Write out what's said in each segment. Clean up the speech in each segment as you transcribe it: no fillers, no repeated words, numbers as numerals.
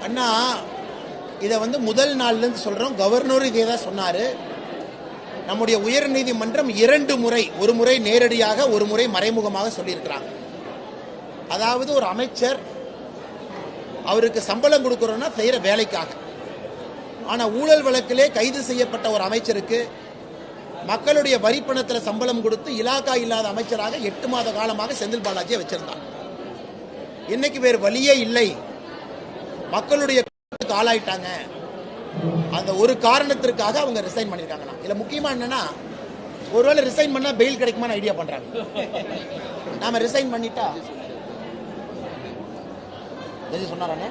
அண்ணா இதை முதல் நாள்லேருந்து சொல்கிறோம். கவர்னரும் இதே தான் சொன்னார். நம்முடைய உயர் நீதிமன்றம் 2 முறை, ஒரு முறை நேரடியாக, ஒரு முறை மறைமுகமாக சொல்லியிருக்கிறாங்க. அதாவது ஒரு அமைச்சர் அவருக்கு சம்பளம் கொடுக்குறோன்னா செய்கிற வேலைக்காக. ஆனால் ஊழல் வழக்கிலே கைது செய்யப்பட்ட ஒரு அமைச்சருக்கு மக்களுடைய வரிப்பணத்தில் சம்பளம் கொடுத்து இலாக்கா இல்லாத அமைச்சராக 8 மாத காலமாக செந்தில் பாலாஜியை வச்சிருந்தாங்க. இன்னைக்கு வேறு வழியே இல்லை, மக்களுடைய ஆளாயிட்டாங்க. அந்த ஒரு காரணத்திற்காக அவங்க ரிசைன் பண்ணிருக்காங்க. இதுல முக்கியமா என்னன்னா, ஒருவேளை ரிசைன் பண்ணா பெயில் கிடைக்குமான்னு ஐடியா பண்றாங்க. நாம ரிசைன் பண்ணிட்டா எது சொன்னாரானே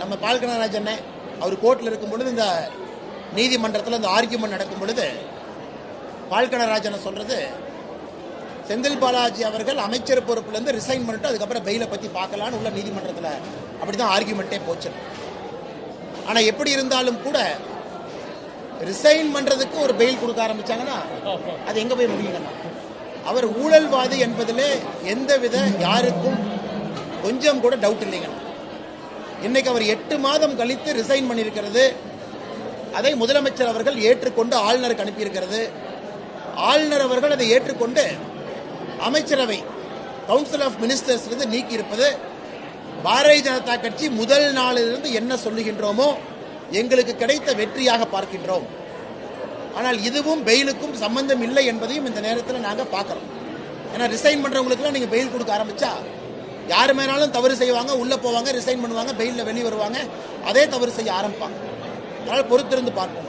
நம்ம பால்கனராஜன் அவர் கோர்ட்ல இருக்கும் பொழுது, இந்த நீதிமன்றத்தில் இந்த ஆர்கியூமெண்ட் நடக்கும் பொழுது பால்கனராஜன் சொல்றது, செந்தில் பாலாஜி அவர்கள் அமைச்சர் பொறுப்புலேருந்து ரிசைன் பண்ணிட்டு அதுக்கப்புறம் பெயிலை பற்றி பார்க்கலான்னு உள்ள நீதிமன்றத்தில் அப்படிதான் ஆர்கியூமெண்ட்டே போச்சு. ஆனால் எப்படி இருந்தாலும் கூட ரிசைன் பண்ணுறதுக்கு ஒரு பெயில் கொடுக்க ஆரம்பிச்சாங்கன்னா அது எங்கே போய் முடியுங்கன்னா, அவர் ஊழல்வாதி என்பதில் எந்தவித யாருக்கும் கொஞ்சம் கூட டவுட் இல்லைங்க. இன்னைக்கு அவர் 8 மாதம் கழித்து ரிசைன் பண்ணியிருக்கிறது, அதை முதலமைச்சர் அவர்கள் ஏற்றுக்கொண்டு ஆளுநருக்கு அனுப்பியிருக்கிறது. ஆளுநர் அவர்கள் அதை ஏற்றுக்கொண்டு அமைச்சரவை கவுன்சில் ஆஃப் மினிஸ்டர்ஸ் இருந்து நீக்கி இருப்பது பாரதிய ஜனதா கட்சி முதல் நாளிலிருந்து என்ன சொல்லுகின்றோமோ எங்களுக்கு கிடைத்த வெற்றியாக பார்க்கின்றோம். ஆனால் இதுவும் பெயிலுக்கும் சம்பந்தம் இல்லை என்பதையும் இந்த நேரத்தில் நாங்கள் பார்க்கிறோம். ஏன்னா ரிசைன் பண்றவங்களுக்குலாம் நீங்க பெயில் கொடுக்க ஆரம்பிச்சா யாரு மேனாலும் தவறு செய்வாங்க, உள்ள போவாங்க, ரிசைன் பண்ணுவாங்க, பெயிலில் வெளியே வருவாங்க, அதே தவறு செய்ய ஆரம்பிப்பாங்க. அதனால் பொறுத்திருந்து பார்ப்போம்.